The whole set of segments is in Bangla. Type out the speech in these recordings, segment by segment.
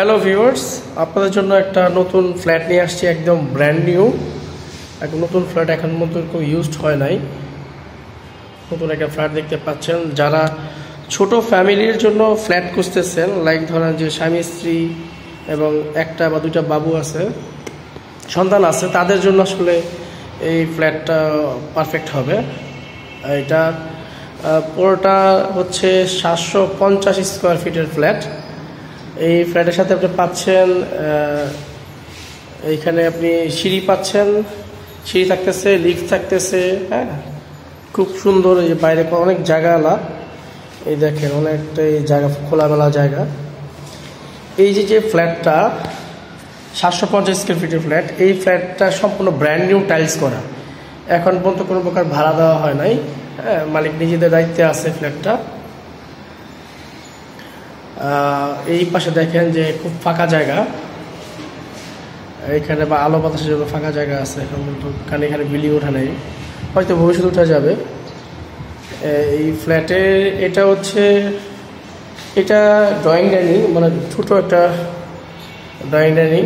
হ্যালো ভিউয়ার্স, আপনাদের জন্য একটা নতুন ফ্ল্যাট নিয়ে আসছি, একদম ব্র্যান্ড নিউ। একটা নতুন ফ্ল্যাট এখন মতো কেউ ইউজড হয় নাই। নতুন একটা ফ্ল্যাট দেখতে পাচ্ছেন। যারা ছোট ফ্যামিলির জন্য ফ্ল্যাট খুঁজতেছেন, লাইক ধরেন যে স্বামী স্ত্রী এবং একটা বা দুইটা বাবু আছে, সন্তান আছে, তাদের জন্য আসলে এই ফ্ল্যাটটা পারফেক্ট হবে। এটা পুরোটা হচ্ছে 750 স্কোয়ার ফিটের ফ্ল্যাট। এই ফ্ল্যাটের সাথে আপনি পাচ্ছেন, এইখানে আপনি সিঁড়ি পাচ্ছেন, সিঁড়ি থাকতেছে, লিফট থাকতেছে। হ্যাঁ, খুব সুন্দর। এই যে বাইরে অনেক জায়গা আলা, এই দেখেন অনেকটা এই জায়গা, খোলামেলা জায়গা। এই যে ফ্ল্যাটটা 750 স্কোয়ার ফিটের ফ্ল্যাট, এই ফ্ল্যাটটা সম্পূর্ণ ব্র্যান্ড নিউ টাইলস করা। এখন পর্যন্ত কোনো প্রকার ভাড়া দেওয়া হয় নাই। হ্যাঁ, মালিক নিজেদের দায়িত্বে আছে ফ্ল্যাটটা। এই পাশে দেখেন যে খুব ফাঁকা জায়গা, এখানে বা আলো বাতাসের জন্য ফাঁকা জায়গা আছে এখন কিন্তু, কারণ এখানে বিল্ডিং ওঠা নেই, হয়তো ভবিষ্যতে উঠা যাবে। এই ফ্ল্যাটে এটা হচ্ছে, এটা ড্রয়িং ডাইনিং, মানে ছোটো একটা ড্রয়িং ডাইনিং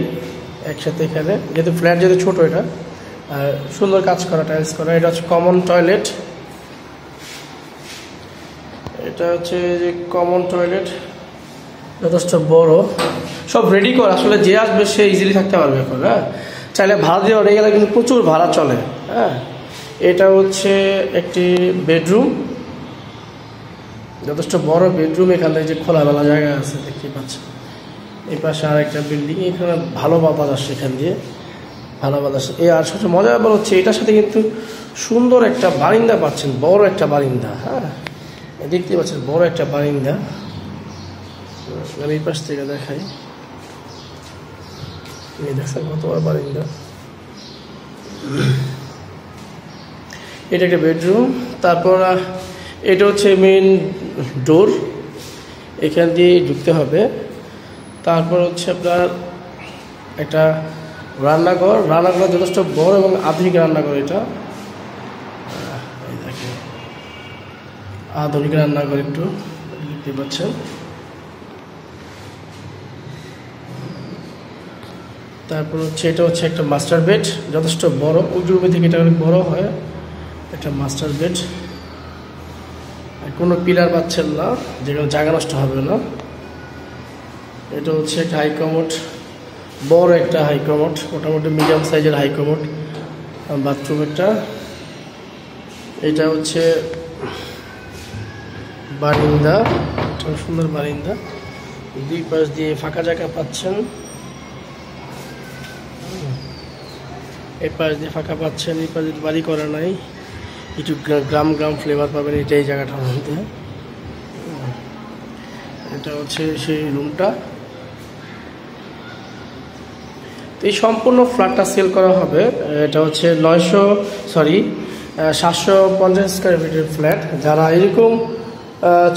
একসাথে। এখানে যেহেতু ফ্ল্যাট যেহেতু ছোটো, এটা সুন্দর কাজ করা, টাইলস করা। এটা হচ্ছে কমন টয়লেট, এটা হচ্ছে যে কমন টয়লেট, যথেষ্ট বড়, সব রেডি করা। আসলে যে আসবে সে ইজিলি থাকতে পারবে এখন। হ্যাঁ, চাইলে ভাড়া দিয়ে অনেক গেলে কিন্তু প্রচুর ভাড়া চলে। হ্যাঁ, এটা হচ্ছে একটি বেডরুম, যথেষ্ট বড় বেডরুম। এখানে যে খোলামেলা জায়গা আছে দেখতে পাচ্ছেন। এই পাশে আর একটা বিল্ডিং, এখানে ভালো বাতাস আসছে, এখান দিয়ে ভালো বাতাস। এই আর সবচেয়ে মজার ব্যাপার হচ্ছে এটার সাথে কিন্তু সুন্দর একটা বারিন্দা পাচ্ছেন, বড় একটা বারিন্দা। হ্যাঁ, দেখতে পাচ্ছেন বড় একটা বারিন্দা। এই পাশ থেকে দেখাই, দেখছেন কত বড় বারিন্দা। এটা একটা বেডরুম। তারপর এটা হচ্ছে মেইন ডোর, এখান দিয়ে ঢুকতে হবে। তারপর হচ্ছে আপনার একটা রান্নাঘর, রান্নাঘর যথেষ্ট বড় এবং আধুনিক রান্নাঘর। এটা আধুনিক রান্নাঘর, একটু দেখতে পাচ্ছেন। তারপর হচ্ছে এটা হচ্ছে একটা মাস্টার বেড, যথেষ্ট বড়, ওই রুমে থেকে এটা অনেক বড় হয়। একটা মাস্টার বেড, কোনো পিলার পাচ্ছেন না, যেখানে জায়গা নষ্ট হবে না। এটা হচ্ছে একটা হাই কমোড, বড় একটা হাই কমোড, মোটামুটি মিডিয়াম সাইজের হাই কমোড। বাথরুম একটা, এটা হচ্ছে বারিন্দা, সুন্দর বারিন্দা। দুই পাশ দিয়ে ফাঁকা জায়গা পাচ্ছেন, এই পাশ দিয়ে ফাঁকা পাচ্ছেন, এই পাশ দিয়ে বাড়ি করা নাই, একটু গ্রাম গ্রাম ফ্লেভার পাবেন এটা এই জায়গাটার মধ্যে। এটা হচ্ছে সেই রুমটা। এই সম্পূর্ণ ফ্ল্যাটটা সেল করা হবে। এটা হচ্ছে 750 স্কোয়ার ফিটের ফ্ল্যাট। যারা এরকম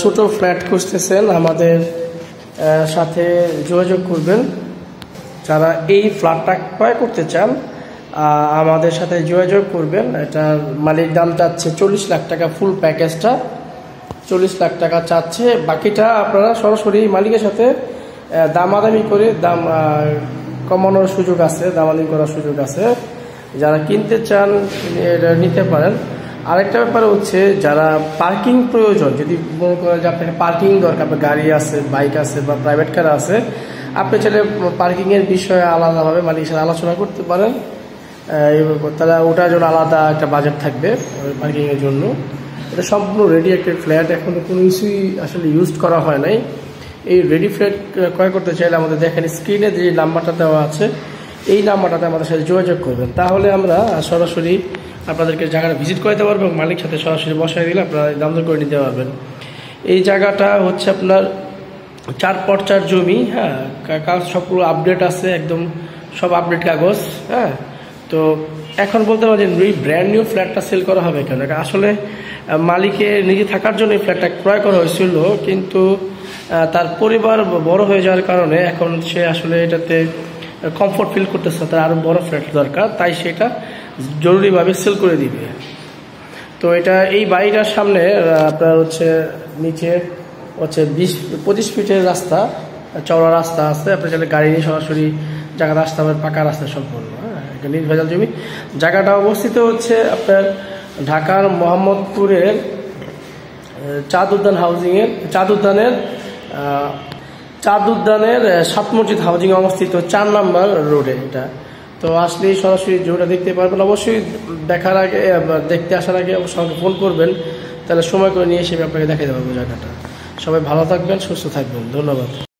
ছোট ফ্ল্যাট খুঁজতেছেন আমাদের সাথে যোগাযোগ করবেন। যারা এই ফ্ল্যাটটা ক্রয় করতে চান আমাদের সাথে যোগাযোগ করবেন। এটার মালিক দাম চাচ্ছে 40 লাখ টাকা, ফুল প্যাকেজটা 40 লাখ টাকা চাচ্ছে। বাকিটা আপনারা সরাসরি মালিকের সাথে দামাদামি করে দাম কমানোর সুযোগ আছে, দামাদামি করার সুযোগ আছে। যারা কিনতে চান এটা নিতে পারেন। আরেকটা ব্যাপার হচ্ছে, যারা পার্কিং প্রয়োজন, যদি মনে করেন যে আপনার পার্কিং দরকার, আপনার গাড়ি আছে, বাইক আছে বা প্রাইভেট কার আছে, আপনি চাইলে পার্কিংয়ের বিষয়ে আলাদাভাবে মালিকের সাথে আলোচনা করতে পারেন। তারা ওটার জন্য আলাদা একটা বাজেট থাকবে পার্কিংয়ের জন্য। এটা সম্পূর্ণ রেডি একটা ফ্ল্যাট, এখনো কোনো কিছুই আসলে ইউজ করা হয় নাই। এই রেডি ফ্ল্যাট ক্রয় করতে চাইলে আমাদের দেখেন স্ক্রিনে যে নাম্বারটা দেওয়া আছে, এই নাম্বারটাতে আমাদের সাথে যোগাযোগ করবেন। তাহলে আমরা সরাসরি আপনাদেরকে জায়গাটা ভিজিট করতে পারবো এবং মালিক সাথে সরাসরি বসায় দিলে আপনারা দাম দর করে নিতে পারবেন। এই জায়গাটা হচ্ছে আপনার 4x4 জমি। হ্যাঁ, কাগজ সবগুলো আপডেট আছে, একদম সব আপডেট কাগজ। হ্যাঁ, তো এখন বলতে পারেন এই ব্র্যান্ড নিউ ফ্ল্যাটটা সেল করা হবে কেন? এটা আসলে মালিকের নিজে থাকার জন্য এই ফ্ল্যাটটা ক্রয় করা হয়েছিল, কিন্তু তার পরিবার বড় হয়ে যাওয়ার কারণে এখন সে আসলে এটাতে কমফোর্ট ফিল করতেছে, তার আরও বড় ফ্ল্যাট দরকার, তাই সেটা জরুরিভাবে সেল করে দিবে। তো এটা এই বাড়িটার সামনে আপনার হচ্ছে নিচে হচ্ছে 20-25 ফিটের রাস্তা, চওড়া রাস্তা আছে, আপনি চাইলে গাড়ি নিয়ে সরাসরি জায়গাটা আসতে পারবেন, পাকা রাস্তা সম্পূর্ণ। হ্যাঁ, এটা নির্ভেজাল জমি। জায়গাটা অবস্থিত হচ্ছে আপনার ঢাকার মোহাম্মদপুরের চাঁদ উদ্যান হাউজিংয়ের চাঁদ উদ্যানের 7 মসজিদ হাউজিং অবস্থিত 4 নম্বর রোডে এটা। তো আসলে সরাসরি জমিটা দেখতে পারবেন। অবশ্যই দেখার আগে দেখতে আসার আগে অবশ্যই আমাকে ফোন করবেন, তাহলে সময় করে নিয়ে এসে আপনাকে দেখাতে পারবো জায়গাটা। সবাই ভালো থাকবেন, সুস্থ থাকবেন, ধন্যবাদ।